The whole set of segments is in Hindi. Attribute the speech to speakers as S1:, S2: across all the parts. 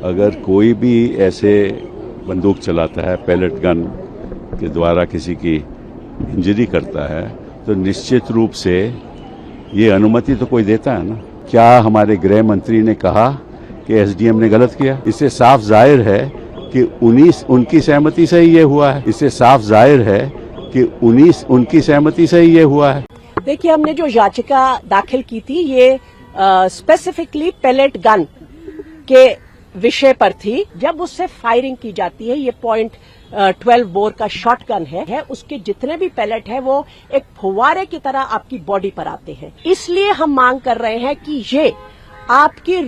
S1: अगर कोई भी ऐसे बंदूक चलाता है, पैलेट गन के द्वारा किसी की इंजरी करता है, तो निश्चित रूप से ये अनुमति तो कोई देता है ना। क्या हमारे गृह मंत्री ने कहा कि एसडीएम ने गलत किया? इससे साफ जाहिर है कि उनकी सहमति से ही ये हुआ है। इससे साफ जाहिर है कि उनकी सहमति से ही ये हुआ है।
S2: देखिए, हमने जो याचिका दाखिल की थी ये स्पेसिफिकली पैलेट गन के विषय पर थी। जब उससे फायरिंग की जाती है, ये .12 बोर का शॉटगन है, उसके जितने भी पैलेट है वो एक फुवारे की तरह आपकी बॉडी पर आते हैं। इसलिए हम मांग कर रहे हैं कि ये आपकी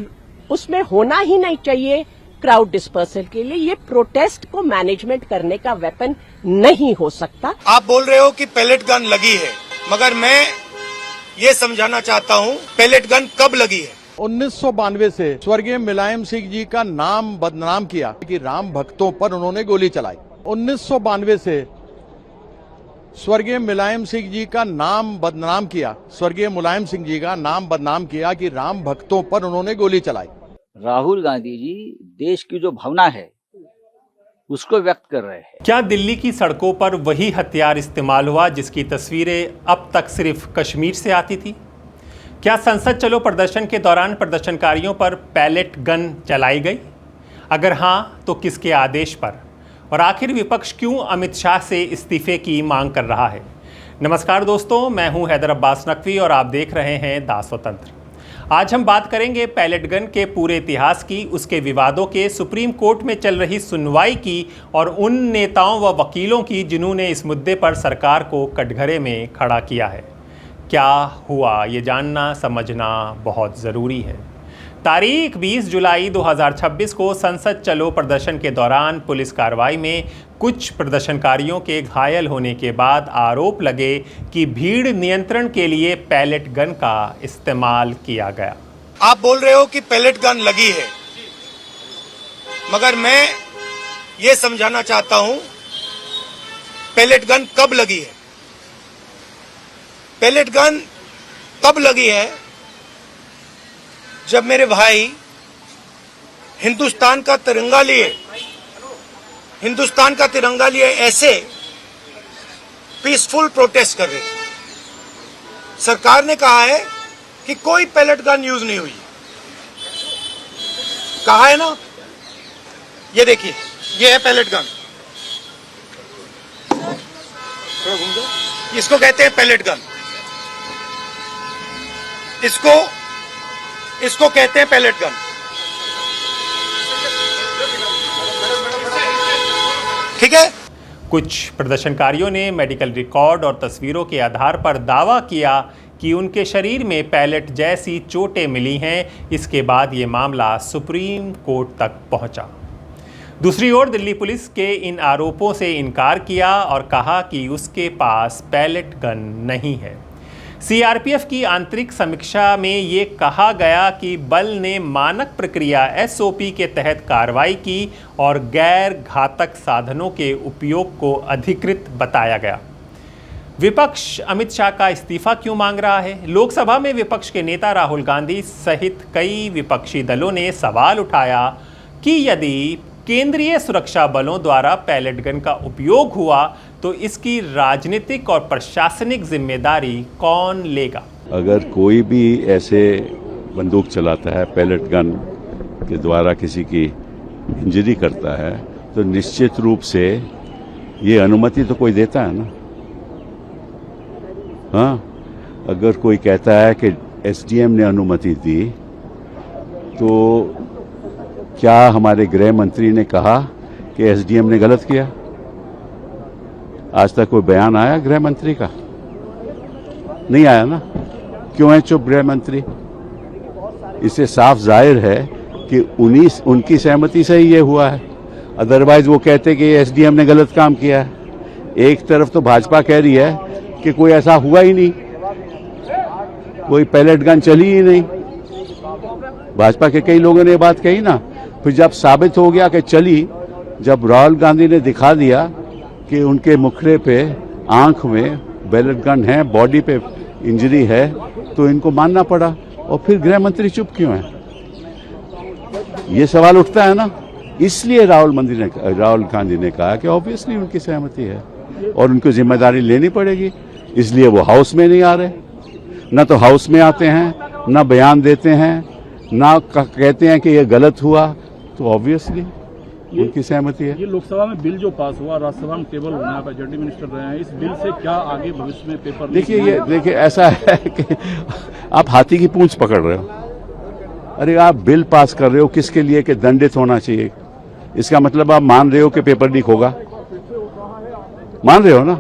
S2: उसमें होना ही नहीं चाहिए। क्राउड डिस्पर्सल के लिए ये प्रोटेस्ट को मैनेजमेंट करने का वेपन नहीं हो सकता।
S3: आप बोल रहे हो कि पैलेट गन लगी है, मगर मैं ये समझाना चाहता हूँ पैलेट गन कब लगी है।
S4: 1992 से स्वर्गीय मुलायम सिंह जी का नाम बदनाम किया कि राम भक्तों पर उन्होंने गोली चलाई। 1992 से स्वर्गीय मुलायम सिंह जी का नाम बदनाम किया, स्वर्गीय मुलायम सिंह जी का नाम बदनाम किया कि राम भक्तों पर उन्होंने गोली चलाई।
S5: राहुल गांधी जी देश की जो भावना है उसको व्यक्त कर रहे हैं।
S6: क्या दिल्ली की सड़कों पर वही हथियार इस्तेमाल हुआ जिसकी तस्वीरें अब तक सिर्फ कश्मीर से आती थी? क्या संसद चलो प्रदर्शन के दौरान प्रदर्शनकारियों पर पैलेट गन चलाई गई? अगर हाँ, तो किसके आदेश पर? और आखिर विपक्ष क्यों अमित शाह से इस्तीफे की मांग कर रहा है? नमस्कार दोस्तों, मैं हूं हैदर अब्बास नकवी और आप देख रहे हैं दा स्वतंत्र। आज हम बात करेंगे पैलेट गन के पूरे इतिहास की, उसके विवादों के, सुप्रीम कोर्ट में चल रही सुनवाई की और उन नेताओं व वकीलों की जिन्होंने इस मुद्दे पर सरकार को कटघरे में खड़ा किया है। क्या हुआ, ये जानना समझना बहुत ज़रूरी है। तारीख 20 जुलाई 2026 को संसद चलो प्रदर्शन के दौरान पुलिस कार्रवाई में कुछ प्रदर्शनकारियों के घायल होने के बाद आरोप लगे कि भीड़ नियंत्रण के लिए पैलेट गन का इस्तेमाल किया गया।
S3: आप बोल रहे हो कि पैलेट गन लगी है, मगर मैं ये समझाना चाहता हूं पैलेट गन कब लगी है। पैलेट गन तब लगी है जब मेरे भाई हिंदुस्तान का तिरंगा लिए ऐसे पीसफुल प्रोटेस्ट कर रहे थे। सरकार ने कहा है कि कोई पैलेट गन यूज नहीं हुई, कहा है ना। ये देखिए, ये है पैलेट गन, इसको कहते हैं पैलेट गन, इसको कहते हैं पैलेट गन। ठीक है।
S6: कुछ प्रदर्शनकारियों ने मेडिकल रिकॉर्ड और तस्वीरों के आधार पर दावा किया कि उनके शरीर में पैलेट जैसी चोटें मिली हैं। इसके बाद ये मामला सुप्रीम कोर्ट तक पहुंचा। दूसरी ओर दिल्ली पुलिस के इन आरोपों से इनकार किया और कहा कि उसके पास पैलेट गन नहीं है। सीआरपीएफ की आंतरिक समीक्षा में ये कहा गया कि बल ने मानक प्रक्रिया एसओपी के तहत कार्रवाई की और गैर घातक साधनों के उपयोग को अधिकृत बताया गया। विपक्ष अमित शाह का इस्तीफा क्यों मांग रहा है? लोकसभा में विपक्ष के नेता राहुल गांधी सहित कई विपक्षी दलों ने सवाल उठाया कि यदि केंद्रीय सुरक्षा बलों द्वारा पैलेट गन का उपयोग हुआ तो इसकी राजनीतिक और प्रशासनिक जिम्मेदारी कौन लेगा?
S1: अगर कोई भी ऐसे बंदूक चलाता है, पैलेट गन के द्वारा किसी की इंजरी करता है, तो निश्चित रूप से ये अनुमति तो कोई देता है ना। हाँ, अगर कोई कहता है कि एसडीएम ने अनुमति दी, तो क्या हमारे गृह मंत्री ने कहा कि एसडीएम ने गलत किया? आज तक कोई बयान आया गृह मंत्री का? नहीं आया ना। क्यों है चुप गृह मंत्री? इससे साफ जाहिर है कि उनकी सहमति से ही ये हुआ है। अदरवाइज वो कहते कि एसडीएम ने गलत काम किया है। एक तरफ तो भाजपा कह रही है कि कोई ऐसा हुआ ही नहीं, कोई पैलेट गन चली ही नहीं। भाजपा के कई लोगों ने ये बात कही ना। फिर जब साबित हो गया कि चली, जब राहुल गांधी ने दिखा दिया कि उनके मुखड़े पे, आंख में पैलेट गन है, बॉडी पे इंजरी है, तो इनको मानना पड़ा। और फिर गृह मंत्री चुप क्यों है? ये सवाल उठता है ना, इसलिए राहुल गांधी ने कहा कि ऑब्वियसली उनकी सहमति है और उनको जिम्मेदारी लेनी पड़ेगी, इसलिए वो हाउस में नहीं आ रहे। न तो हाउस में आते हैं, न बयान देते हैं, न कहते हैं कि ये गलत हुआ, तो ऑब्वियसली उनकी सहमति है।
S7: ये लोकसभा में बिल जो पास हुआ, राज्यसभा में टेबल होना, आप एचआरडी मिनिस्टर रहे हैं, इस बिल से क्या आगे भविष्य में पेपर
S1: देखिए ऐसा है कि आप हाथी की पूंछ पकड़ रहे हो। अरे आप बिल पास कर रहे हो किसके लिए कि दंडित होना चाहिए, इसका मतलब आप मान रहे हो कि पेपर लीक होगा। मान रहे हो ना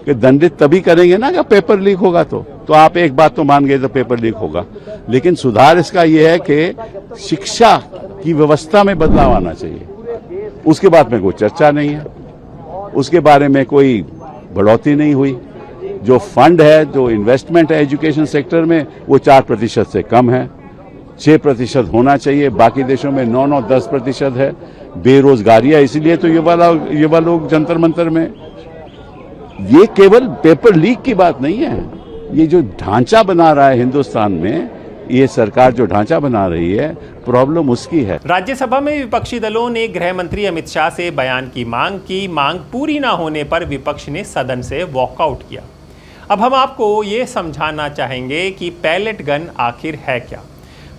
S1: कि दंडित तभी करेंगे ना कि पेपर लीक होगा, तो आप एक बात तो मान गए तो पेपर लीक होगा। लेकिन सुधार इसका यह है कि शिक्षा की व्यवस्था में बदलाव आना चाहिए। उसके बाद में कोई चर्चा नहीं है, उसके बारे में कोई बढ़ोतरी नहीं हुई। जो फंड है, जो इन्वेस्टमेंट है एजुकेशन सेक्टर में, वो 4% से कम है, 6% होना चाहिए। बाकी देशों में 9-10% है। बेरोजगारियां, इसीलिए तो युवा लोग जंतर मंतर में। ये केवल पेपर लीक की बात नहीं है, ये जो ढांचा बना रहा है हिंदुस्तान में, ये सरकार जो ढांचा बना रही है, प्रॉब्लम उसकी है।
S6: राज्यसभा में विपक्षी दलों ने गृह मंत्री अमित शाह से बयान की मांग पूरी ना होने पर विपक्ष ने सदन से वॉकआउट किया। अब हम आपको ये समझाना चाहेंगे कि पैलेट गन आखिर है क्या।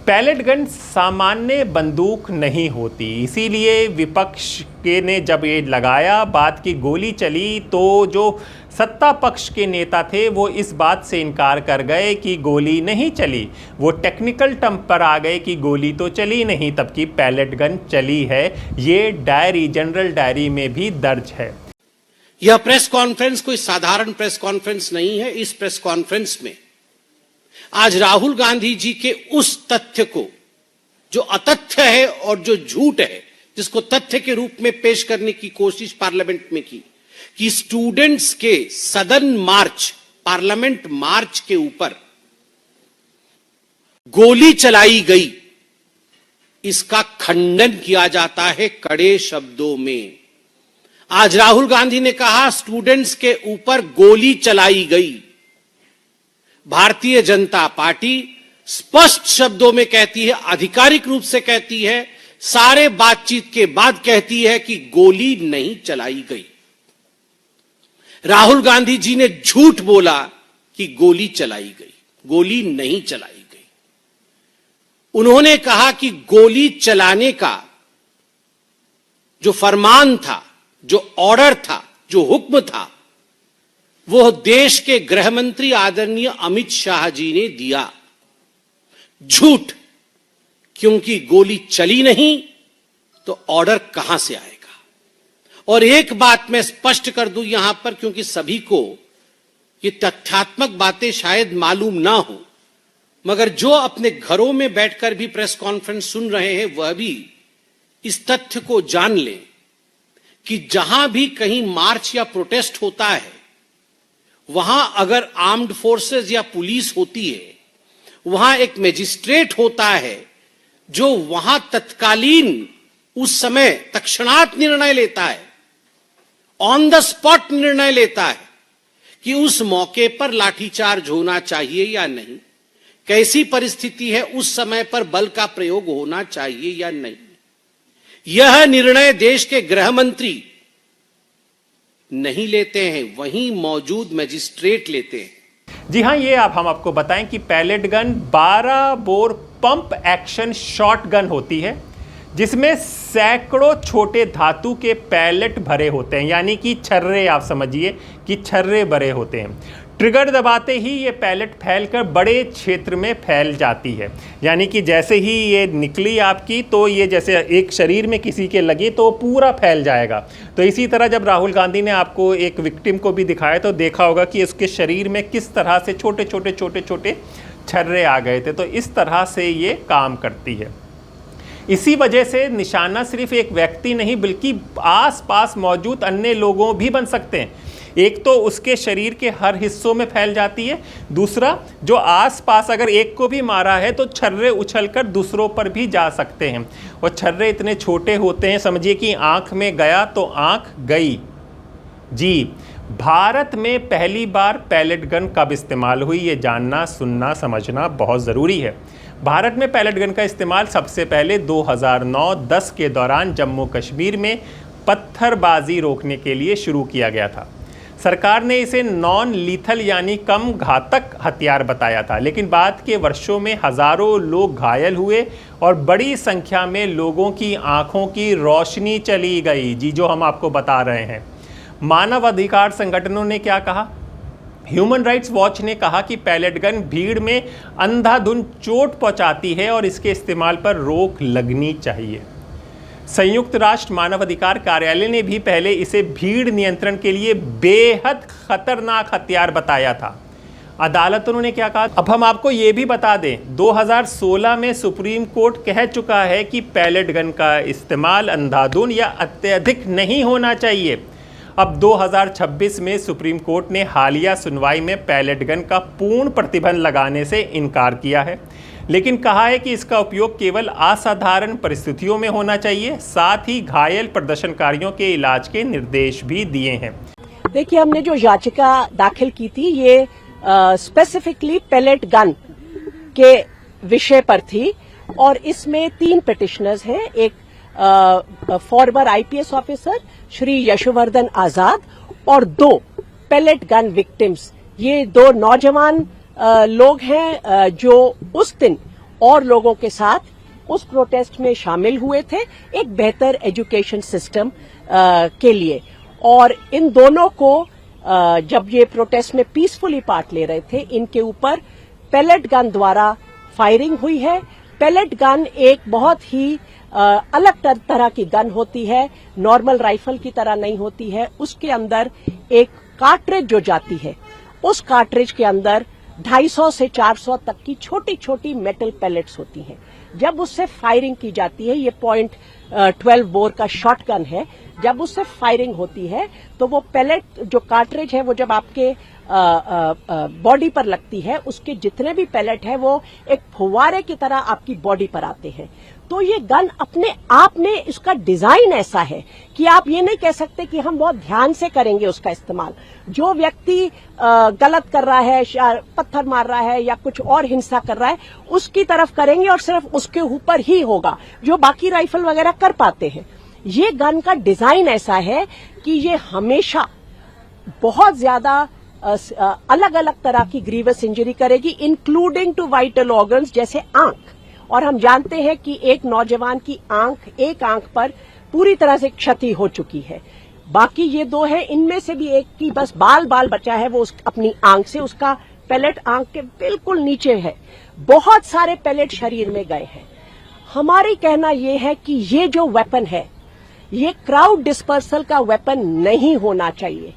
S6: पैलेट गन सामान्य बंदूक नहीं होती, इसीलिए विपक्ष के ने जब ये लगाया, बात की गोली चली, तो जो सत्ता पक्ष के नेता थे वो इस बात से इनकार कर गए कि गोली नहीं चली। वो टेक्निकल टर्म पर आ गए कि गोली तो चली नहीं, तब की पैलेट गन चली है। ये डायरी, जनरल डायरी में भी दर्ज है।
S8: यह प्रेस कॉन्फ्रेंस कोई साधारण प्रेस कॉन्फ्रेंस नहीं है। इस प्रेस कॉन्फ्रेंस में आज राहुल गांधी जी के उस तथ्य को, जो अतथ्य है और जो झूठ है, जिसको तथ्य के रूप में पेश करने की कोशिश पार्लियामेंट में की कि स्टूडेंट्स के सदन मार्च, पार्लियामेंट मार्च के ऊपर गोली चलाई गई, इसका खंडन किया जाता है कड़े शब्दों में। आज राहुल गांधी ने कहा स्टूडेंट्स के ऊपर गोली चलाई गई। भारतीय जनता पार्टी स्पष्ट शब्दों में कहती है, आधिकारिक रूप से कहती है, सारे बातचीत के बाद कहती है कि गोली नहीं चलाई गई। राहुल गांधी जी ने झूठ बोला कि गोली चलाई गई, गोली नहीं चलाई गई। उन्होंने कहा कि गोली चलाने का जो फरमान था, जो ऑर्डर था, जो हुक्म था, वो देश के गृह मंत्री आदरणीय अमित शाह जी ने दिया। झूठ, क्योंकि गोली चली नहीं तो ऑर्डर कहां से आएगा। और एक बात मैं स्पष्ट कर दूं यहां पर, क्योंकि सभी को ये तथ्यात्मक बातें शायद मालूम ना हो, मगर जो अपने घरों में बैठकर भी प्रेस कॉन्फ्रेंस सुन रहे हैं वह भी इस तथ्य को जान लें कि जहां भी कहीं मार्च या प्रोटेस्ट होता है, वहां अगर आर्म्ड फोर्सेस या पुलिस होती है, वहां एक मजिस्ट्रेट होता है जो वहां तत्कालीन उस समय तत्क्षणात निर्णय लेता है, ऑन द स्पॉट निर्णय लेता है कि उस मौके पर लाठीचार्ज होना चाहिए या नहीं, कैसी परिस्थिति है, उस समय पर बल का प्रयोग होना चाहिए या नहीं। यह निर्णय देश के गृह मंत्री नहीं लेते हैं, वहीं मौजूद मजिस्ट्रेट लेते हैं।
S6: जी हाँ, ये हम आपको बताएं कि pellet gun 12 bore pump action shot gun होती है, जिसमें सैकड़ों छोटे धातु के पैलेट भरे होते हैं, यानी कि छर्रे, आप समझिए कि छर्रे भरे होते हैं। ट्रिगर दबाते ही ये पैलेट फैलकर बड़े क्षेत्र में फैल जाती है, यानी कि जैसे ही ये निकली आपकी, तो ये जैसे एक शरीर में किसी के लगी तो पूरा फैल जाएगा। तो इसी तरह जब राहुल गांधी ने आपको एक विक्टिम को भी दिखाया तो देखा होगा कि उसके शरीर में किस तरह से छोटे छोटे छर्रे आ गए थे। तो इस तरह से ये काम करती है। इसी वजह से निशाना सिर्फ एक व्यक्ति नहीं बल्कि आसपास मौजूद अन्य लोगों भी बन सकते हैं। एक तो उसके शरीर के हर हिस्सों में फैल जाती है, दूसरा जो आसपास अगर एक को भी मारा है तो छर्रे उछलकर दूसरों पर भी जा सकते हैं। और छर्रे इतने छोटे होते हैं, समझिए कि आंख में गया तो आंख गई। जी, भारत में पहली बार पैलेट गन कब इस्तेमाल हुई, ये जानना, सुनना, समझना बहुत ज़रूरी है। भारत में पैलेट गन का इस्तेमाल सबसे पहले 2009-10 के दौरान जम्मू कश्मीर में पत्थरबाजी रोकने के लिए शुरू किया गया था। सरकार ने इसे नॉन लीथल यानी कम घातक हथियार बताया था, लेकिन बाद के वर्षों में हजारों लोग घायल हुए और बड़ी संख्या में लोगों की आंखों की रोशनी चली गई। जी, जो हम आपको बता रहे हैं। मानव अधिकार संगठनों ने क्या कहा? ह्यूमन राइट्स वॉच ने कहा कि पैलेट गन भीड़ में अंधाधुंध चोट पहुंचाती है और इसके इस्तेमाल पर रोक लगनी चाहिए। संयुक्त राष्ट्र मानवाधिकार कार्यालय ने भी पहले इसे भीड़ नियंत्रण के लिए बेहद खतरनाक हथियार बताया था। अदालतों ने क्या कहा? अब हम आपको ये भी बता दें, 2016 में सुप्रीम कोर्ट कह चुका है कि पैलेट गन का इस्तेमाल अंधाधुंध या अत्यधिक नहीं होना चाहिए। अब 2026 में सुप्रीम कोर्ट ने हालिया सुनवाई में पैलेट गन का पूर्ण प्रतिबंध लगाने से इनकार किया है, लेकिन कहा है कि इसका उपयोग केवल असाधारण परिस्थितियों में होना चाहिए। साथ ही घायल प्रदर्शनकारियों के इलाज के निर्देश भी दिए हैं।
S2: देखिए, हमने जो याचिका दाखिल की थी ये स्पेसिफिकली पैलेट गन के विषय पर थी और इसमें 3 पिटिशनर्स हैं। एक former IPS officer Shri Yashwardhan Azad और 2 पैलेट गन विक्टिम्स। ये 2 नौजवान लोग हैं जो उस दिन और लोगों के साथ उस प्रोटेस्ट में शामिल हुए थे एक बेहतर एजुकेशन सिस्टम के लिए। और इन दोनों को जब ये प्रोटेस्ट में पीसफुली पार्ट ले रहे थे, इनके ऊपर पैलेट गन द्वारा फायरिंग हुई है। पैलेट गन एक बहुत ही अलग तरह की गन होती है, नॉर्मल राइफल की तरह नहीं होती है। उसके अंदर एक कार्ट्रिज जो जाती है, उस कार्ट्रिज के अंदर 250 से 400 तक की छोटी छोटी मेटल पैलेट्स होती हैं। जब उससे फायरिंग की जाती है, ये .12 बोर का शॉटगन है, जब उससे फायरिंग होती है तो वो पैलेट जो कार्ट्रिज है वो जब आपके बॉडी पर लगती है, उसके जितने भी पैलेट है वो एक फुव्वारे की तरह आपकी बॉडी पर आते हैं। तो ये गन अपने आप में इसका डिजाइन ऐसा है कि आप ये नहीं कह सकते कि हम बहुत ध्यान से करेंगे उसका इस्तेमाल। जो व्यक्ति गलत कर रहा है, पत्थर मार रहा है या कुछ और हिंसा कर रहा है, उसकी तरफ करेंगे और सिर्फ उसके ऊपर ही होगा जो बाकी राइफल वगैरह कर पाते हैं। ये गन का डिजाइन ऐसा है कि ये हमेशा बहुत ज्यादा अलग अलग तरह की ग्रीवस इंजरी करेगी, इंक्लूडिंग टू वाइटल ऑर्गन्स जैसे आंख। और हम जानते हैं कि एक नौजवान की एक आंख पर पूरी तरह से क्षति हो चुकी है। बाकी ये 2 हैं, इनमें से भी एक की बस बाल बचा है, वो अपनी आंख से, उसका पैलेट आंख के बिल्कुल नीचे है। बहुत सारे पैलेट शरीर में गए हैं। हमारी कहना ये है कि ये जो वेपन है ये क्राउड डिस्पर्सल का वेपन नहीं होना चाहिए।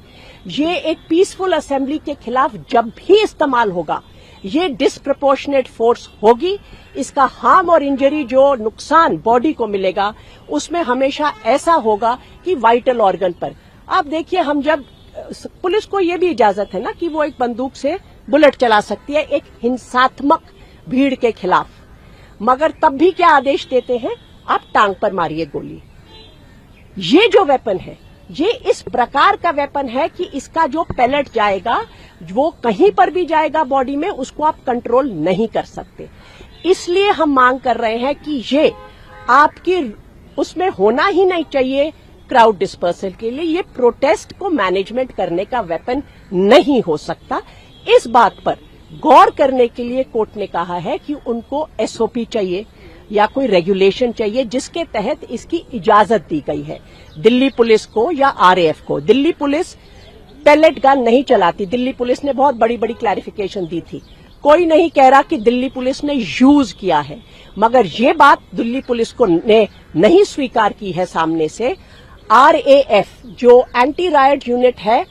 S2: ये एक पीसफुल असेंबली के खिलाफ जब भी इस्तेमाल होगा ये डिस्प्रपोर्शनेट फोर्स होगी। इसका हार्म और इंजरी, जो नुकसान बॉडी को मिलेगा, उसमें हमेशा ऐसा होगा कि वाइटल ऑर्गन पर। आप देखिए, हम जब पुलिस को ये भी इजाजत है ना कि वो एक बंदूक से बुलेट चला सकती है एक हिंसात्मक भीड़ के खिलाफ, मगर तब भी क्या आदेश देते हैं? आप टांग पर मारिए गोली। ये जो वेपन है ये इस प्रकार का वेपन है कि इसका जो पैलेट जाएगा वो कहीं पर भी जाएगा बॉडी में, उसको आप कंट्रोल नहीं कर सकते। इसलिए हम मांग कर रहे हैं कि ये आपकी उसमें होना ही नहीं चाहिए क्राउड डिस्पर्सल के लिए। ये प्रोटेस्ट को मैनेजमेंट करने का वेपन नहीं हो सकता। इस बात पर गौर करने के लिए कोर्ट ने कहा है कि उनको एसओपी चाहिए या कोई रेगुलेशन चाहिए जिसके तहत इसकी इजाजत दी गई है दिल्ली पुलिस को या आरएएफ को। दिल्ली पुलिस पैलेट गन नहीं चलाती। दिल्ली पुलिस ने बहुत बड़ी बड़ी क्लैरिफिकेशन दी थी। कोई नहीं कह रहा कि दिल्ली पुलिस ने यूज किया है, मगर ये बात दिल्ली पुलिस को ने नहीं स्वीकार की है सामने से। आरएएफ जो एंटी रायट यूनिट है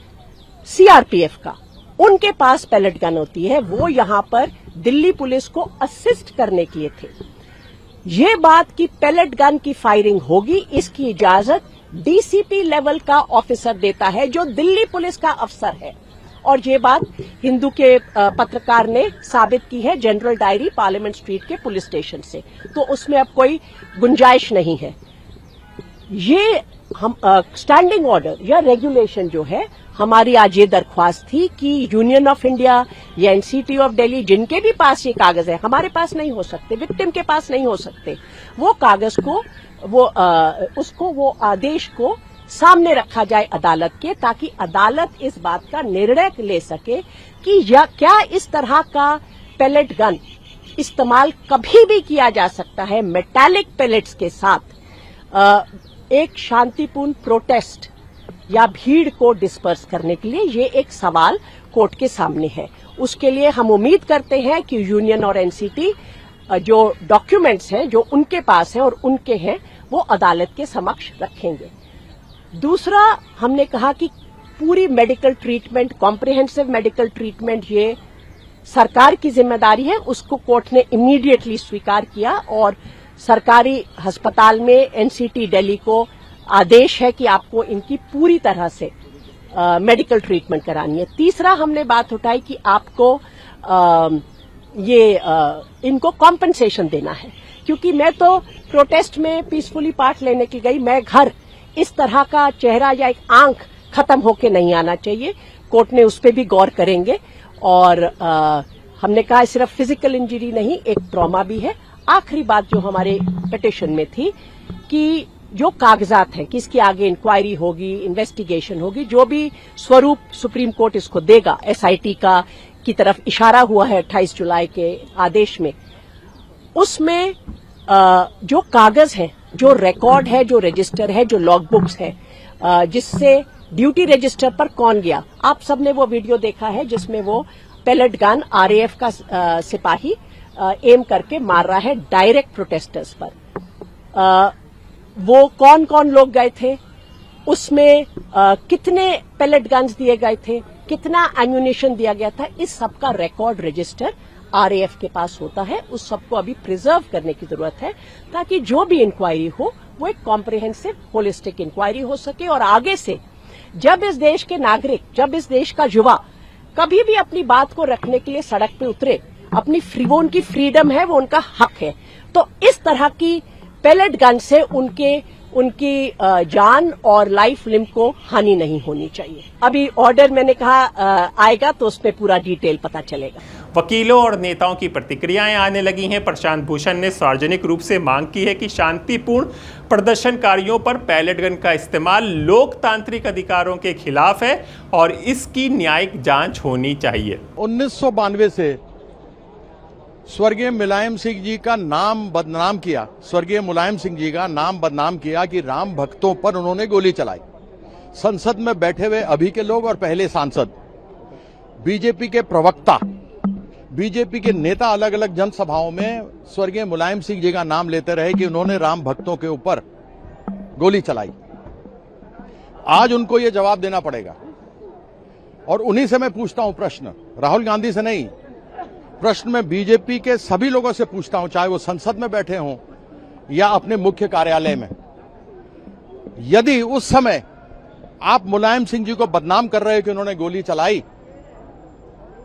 S2: सीआरपीएफ का, उनके पास पैलेट गन होती है, वो यहां पर दिल्ली पुलिस को असिस्ट करने के लिए थे। ये बात कि पैलेट गन की फायरिंग होगी, इसकी इजाजत डीसीपी लेवल का ऑफिसर देता है जो दिल्ली पुलिस का अफसर है। और ये बात हिंदू के पत्रकार ने साबित की है जनरल डायरी पार्लियामेंट स्ट्रीट के पुलिस स्टेशन से, तो उसमें अब कोई गुंजाइश नहीं है। ये हम स्टैंडिंग ऑर्डर या रेगुलेशन जो है, हमारी आज ये दरख्वास्त थी कि यूनियन ऑफ इंडिया, ये एनसीटी ऑफ दिल्ली जिनके भी पास ये कागज है, हमारे पास नहीं हो सकते, विक्टिम के पास नहीं हो सकते, वो कागज को वो आदेश को सामने रखा जाए अदालत के, ताकि अदालत इस बात का निर्णय ले सके कि क्या इस तरह का पेलेट गन इस्तेमाल कभी भी किया जा सकता है मेटालिक पेलेट्स के साथ एक शांतिपूर्ण प्रोटेस्ट या भीड़ को डिस्पर्स करने के लिए। ये एक सवाल कोर्ट के सामने है। उसके लिए हम उम्मीद करते हैं कि यूनियन और एनसीटी जो डॉक्यूमेंट्स हैं जो उनके पास हैं और उनके हैं वो अदालत के समक्ष रखेंगे। दूसरा, हमने कहा कि पूरी medical treatment, comprehensive medical treatment ये सरकार की जिम्मेदारी है। उसको कोर्ट ने इमीडिएटली स्वीकार किया और सरकारी अस्पताल में एनसीटी दिल्ली को आदेश है कि आपको इनकी पूरी तरह से मेडिकल ट्रीटमेंट करानी है। तीसरा, हमने बात उठाई कि आपको इनको कॉम्पनसेशन देना है, क्योंकि मैं तो प्रोटेस्ट में पीसफुली पार्ट लेने के गई, मैं घर इस तरह का चेहरा या एक आंख खत्म होके नहीं आना चाहिए। कोर्ट ने उस पर भी गौर करेंगे और हमने कहा सिर्फ फिजिकल इंजरी नहीं, एक ट्रॉमा भी है। आखिरी बात जो हमारे पिटिशन में थी कि जो कागजात हैं कि इसके आगे इंक्वायरी होगी, इन्वेस्टिगेशन होगी, जो भी स्वरूप सुप्रीम कोर्ट इसको देगा, एसआईटी का की तरफ इशारा हुआ है 28 जुलाई के आदेश में, उसमें जो कागज हैं, जो रिकॉर्ड है, जो रजिस्टर है, जो लॉग बुक्स है, जिससे ड्यूटी रजिस्टर पर कौन गया, आप सबने वो वीडियो देखा है जिसमें वो पेलेट गन आरएएफ का सिपाही एम करके मार रहा है डायरेक्ट प्रोटेस्टर्स पर। वो कौन कौन लोग गए थे, उसमें कितने पेलेट गन्स दिए गए थे, कितना एम्यूनिशन दिया गया था, इस सब का रिकॉर्ड रजिस्टर आरएएफ के पास होता है। उस सबको अभी प्रिजर्व करने की जरूरत है ताकि जो भी इंक्वायरी हो वो एक कॉम्प्रिहेंसिव होलिस्टिक इंक्वायरी हो सके। और आगे से जब इस देश के नागरिक, जब इस देश का युवा कभी भी अपनी बात को रखने के लिए सड़क पे उतरे, अपनी वो उनकी फ्रीडम है, वो उनका हक है, तो इस तरह की पेलेट गन से उनकी जान और लाइफ लिम्ब को हानि नहीं होनी चाहिए। अभी ऑर्डर मैंने कहा आएगा तो उसमें पूरा डिटेल पता चलेगा।
S6: वकीलों और नेताओं की प्रतिक्रियाएं आने लगी हैं। प्रशांत भूषण ने सार्वजनिक रूप से मांग की है कि शांतिपूर्ण प्रदर्शनकारियों पर पैलेट गन का इस्तेमाल लोकतांत्रिक अधिकारों के खिलाफ है और इसकी न्यायिक जांच होनी चाहिए।
S4: 1992 से स्वर्गीय मुलायम सिंह जी का नाम बदनाम किया, स्वर्गीय मुलायम सिंह जी का नाम बदनाम किया कि राम भक्तों पर उन्होंने गोली चलाई। संसद में बैठे हुए अभी के लोग और पहले सांसद, बीजेपी के प्रवक्ता, बीजेपी के नेता अलग अलग जनसभाओं में स्वर्गीय मुलायम सिंह जी का नाम लेते रहे कि उन्होंने राम भक्तों के ऊपर गोली चलाई। आज उनको यह जवाब देना पड़ेगा और उन्हीं से मैं पूछता हूं प्रश्न, राहुल गांधी से नहीं, प्रश्न में बीजेपी के सभी लोगों से पूछता हूं, चाहे वो संसद में बैठे हों या अपने मुख्य कार्यालय में। यदि उस समय आप मुलायम सिंह जी को बदनाम कर रहे हो कि उन्होंने गोली चलाई,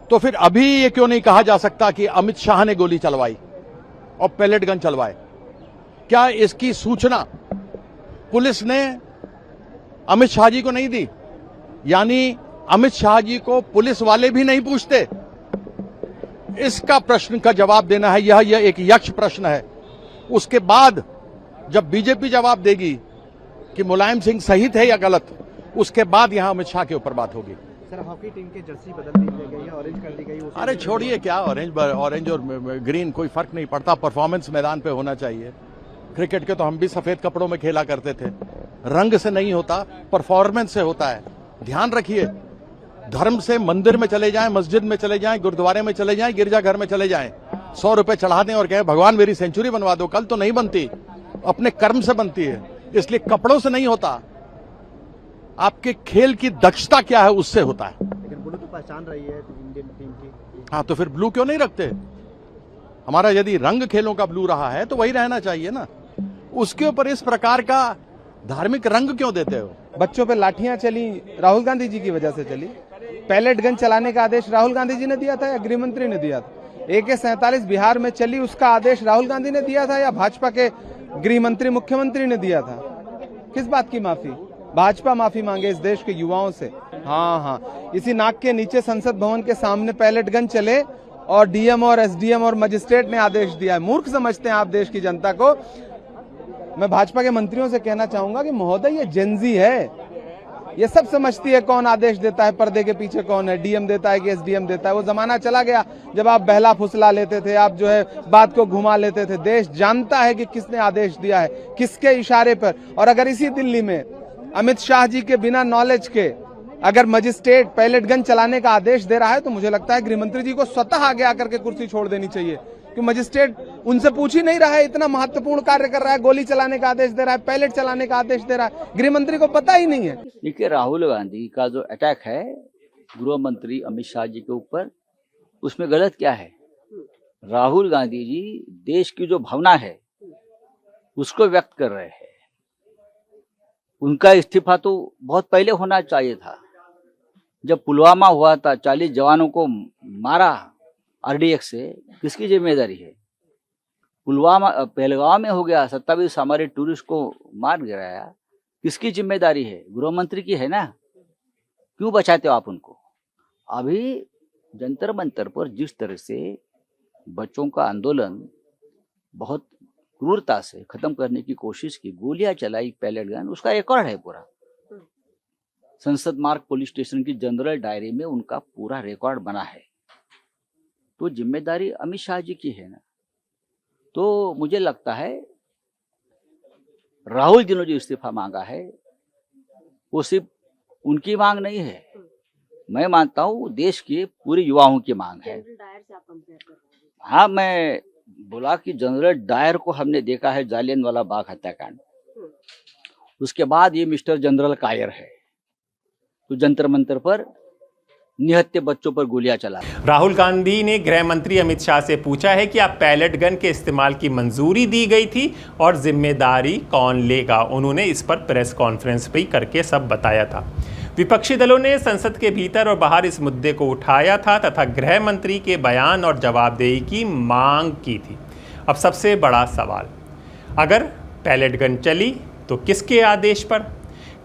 S4: तो फिर अभी ये क्यों नहीं कहा जा सकता कि अमित शाह ने गोली चलवाई और पेलेट गन चलवाए? क्या इसकी सूचना पुलिस ने अमित शाह जी को नहीं दी? यानी अमित शाह जी को पुलिस वाले भी नहीं पूछते? इसका प्रश्न का जवाब देना है। यह एक यक्ष प्रश्न है। उसके बाद जब बीजेपी जवाब देगी कि मुलायम सिंह सही थे या गलत, उसके बाद यहां अमित शाह के ऊपर बात होगी।
S9: सर, हॉकी टीम की जर्सी बदल दी गई है, ऑरेंज कर दी गई।
S4: अरे छोड़िए, क्या ऑरेंज और ग्रीन, कोई फर्क नहीं पड़ता, परफॉर्मेंस मैदान पे होना चाहिए। क्रिकेट के तो हम भी सफेद कपड़ों में खेला करते थे। रंग से नहीं होता, परफॉर्मेंस से होता है। ध्यान रखिए, धर्म से मंदिर में चले जाएं, मस्जिद में चले जाएं, गुरुद्वारे में चले जाएं, गिरजाघर में चले जाएं, 100 रुपए चढ़ा दें और कहें भगवान मेरी सेंचुरी बनवा दो, कल तो नहीं बनती, अपने कर्म से बनती है। इसलिए कपड़ों से नहीं होता, आपके खेल की दक्षता क्या है उससे होता है।
S9: लेकिन ब्लू तो पहचान रही है इंडियन टीम की।
S4: हाँ, तो फिर ब्लू क्यों नहीं रखते? हमारा यदि रंग खेलों का ब्लू रहा है तो वही रहना चाहिए ना। उसके ऊपर इस प्रकार का धार्मिक रंग क्यों देते हो?
S10: बच्चों पे लाठियां चली, राहुल गांधी जी की वजह से चली। पैलेट गन चलाने का आदेश राहुल गांधी जी ने दिया था या गृह मंत्री ने दिया था? AK-47 बिहार में चली, उसका आदेश राहुल गांधी ने दिया था या भाजपा के गृह मंत्री मुख्यमंत्री ने दिया था? किस बात की माफी? भाजपा माफी मांगे इस देश के युवाओं से। हाँ, इसी नाक के नीचे संसद भवन के सामने पैलेट गन चले और डीएम और एसडीएम और मजिस्ट्रेट ने आदेश दिया है। मूर्ख समझते हैं आप देश की जनता को। मैं भाजपा के मंत्रियों से कहना चाहूंगा कि महोदय ये जेनजी है, ये सब समझती है कौन आदेश देता है, पर्दे के पीछे कौन है, डीएम देता है कि एसडीएम देता है। वो जमाना चला गया जब आप बहला फुसला लेते थे, आप जो है बात को घुमा लेते थे। देश जानता है कि किसने आदेश दिया है, किसके इशारे पर। और अगर इसी दिल्ली में अमित शाह जी के बिना नॉलेज के अगर मजिस्ट्रेट पैलेट गन चलाने का आदेश दे रहा है तो मुझे लगता है गृहमंत्री जी को स्वतः आगे आकर के कुर्सी छोड़ देनी चाहिए, कि मजिस्ट्रेट उनसे पूछ ही नहीं रहा है, इतना महत्वपूर्ण कार्य कर रहा है, गोली चलाने का आदेश दे रहा है, पैलेट चलाने का आदेश दे रहा है, गृहमंत्री को पता ही नहीं है।
S5: देखिए, राहुल गांधी का जो अटैक है गृह मंत्री अमित शाह जी के ऊपर, उसमें गलत क्या है? राहुल गांधी जी देश की जो भावना है उसको व्यक्त कर रहे हैं। उनका इस्तीफा तो बहुत पहले होना चाहिए था। जब पुलवामा हुआ था, 40 जवानों को मारा आरडीएक्स से, किसकी जिम्मेदारी है? पुलवामा पहलगाम में हो गया, 27 हमारे टूरिस्ट को मार गिराया, किसकी जिम्मेदारी है? गृह मंत्री की है ना। क्यों बचाते हो आप उनको? अभी जंतर मंतर पर जिस तरह से बच्चों का आंदोलन बहुत क्रूरता से खत्म करने की कोशिश की, गोलियां चलाई, पैलेट गन, उसका रिकॉर्ड है पूरा। संसद मार्ग पुलिस स्टेशन की जनरल डायरी में उनका पूरा रिकॉर्ड बना है। तो जिम्मेदारी अमित शाह जी की है ना। तो मुझे लगता है राहुल जी ने जो इस्तीफा मांगा है वो सिर्फ उनकी मांग नहीं है, मैं मानता हूँ देश के पूरे युवाओं की मांग है। हाँ, मैं बोला कि जनरल डायर को हमने देखा है जालियनवाला बाग हत्याकांड, उसके बाद ये मिस्टर जनरल कायर है, तो जंतर मंतर पर निहत्थे बच्चों पर गोलियां चला।
S6: राहुल गांधी ने गृह मंत्री अमित शाह से पूछा है कि आप पैलेट गन के इस्तेमाल की मंजूरी दी गई थी और जिम्मेदारी कौन लेगा। उन्होंने इस पर प्रेस कॉन्फ्रेंस भी करके सब बताया था। विपक्षी दलों ने संसद के भीतर और बाहर इस मुद्दे को उठाया था तथा गृह मंत्री के बयान और जवाबदेही की मांग की थी। अब सबसे बड़ा सवाल, अगर पैलेट गन चली तो किसके आदेश पर?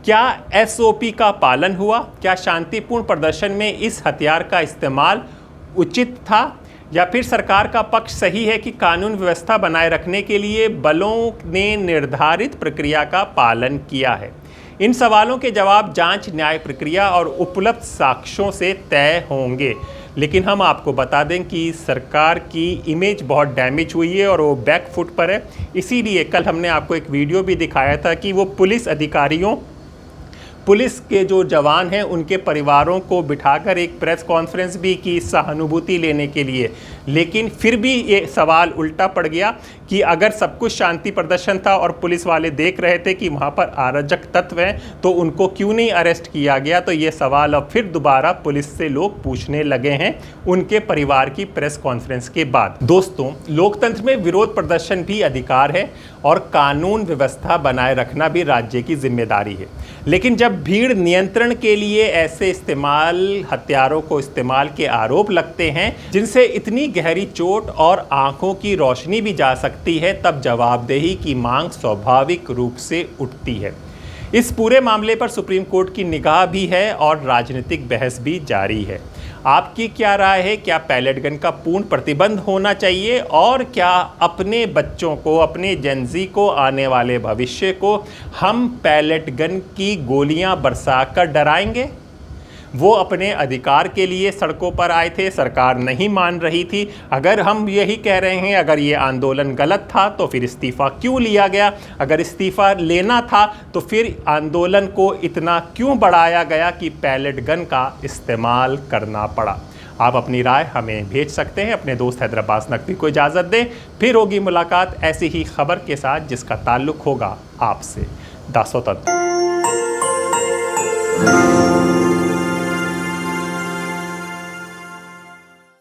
S6: क्या एसओपी का पालन हुआ? क्या शांतिपूर्ण प्रदर्शन में इस हथियार का इस्तेमाल उचित था? या फिर सरकार का पक्ष सही है कि कानून व्यवस्था बनाए रखने के लिए बलों ने निर्धारित प्रक्रिया का पालन किया है? इन सवालों के जवाब जांच, न्याय प्रक्रिया और उपलब्ध साक्ष्यों से तय होंगे। लेकिन हम आपको बता दें कि सरकार की इमेज बहुत डैमेज हुई है और वो बैक फुट पर है। इसीलिए कल हमने आपको एक वीडियो भी दिखाया था कि वो पुलिस अधिकारियों, पुलिस के जो जवान हैं, उनके परिवारों को बिठाकर एक प्रेस कॉन्फ्रेंस भी की सहानुभूति लेने के लिए। लेकिन फिर भी ये सवाल उल्टा पड़ गया कि अगर सब कुछ शांति प्रदर्शन था और पुलिस वाले देख रहे थे कि वहाँ पर अराजक तत्व हैं, तो उनको क्यों नहीं अरेस्ट किया गया? तो ये सवाल अब फिर दोबारा पुलिस से लोग पूछने लगे हैं उनके परिवार की प्रेस कॉन्फ्रेंस के बाद। दोस्तों, लोकतंत्र में विरोध प्रदर्शन भी अधिकार है और कानून व्यवस्था बनाए रखना भी राज्य की जिम्मेदारी है। लेकिन जब भीड़ नियंत्रण के लिए ऐसे हथियारों को इस्तेमाल के आरोप लगते हैं जिनसे इतनी गहरी चोट और आंखों की रोशनी भी जा सकती है, तब जवाबदेही की मांग स्वाभाविक रूप से उठती है। इस पूरे मामले पर सुप्रीम कोर्ट की निगाह भी है और राजनीतिक बहस भी जारी है। आपकी क्या राय है? क्या पैलेट गन का पूर्ण प्रतिबंध होना चाहिए? और क्या अपने बच्चों को, अपने जेनजी को, आने वाले भविष्य को हम पैलेट गन की गोलियां बरसाकर डराएंगे? वो अपने अधिकार के लिए सड़कों पर आए थे, सरकार नहीं मान रही थी। अगर हम यही कह रहे हैं, अगर ये आंदोलन गलत था तो फिर इस्तीफा क्यों लिया गया? अगर इस्तीफा लेना था तो फिर आंदोलन को इतना क्यों बढ़ाया गया कि पैलेट गन का इस्तेमाल करना पड़ा? आप अपनी राय हमें भेज सकते हैं। अपने दोस्त हैदराबाद नकवी को इजाज़त दें। फिर होगी मुलाकात ऐसी ही खबर के साथ जिसका ताल्लुक़ होगा आपसे। दासों तक।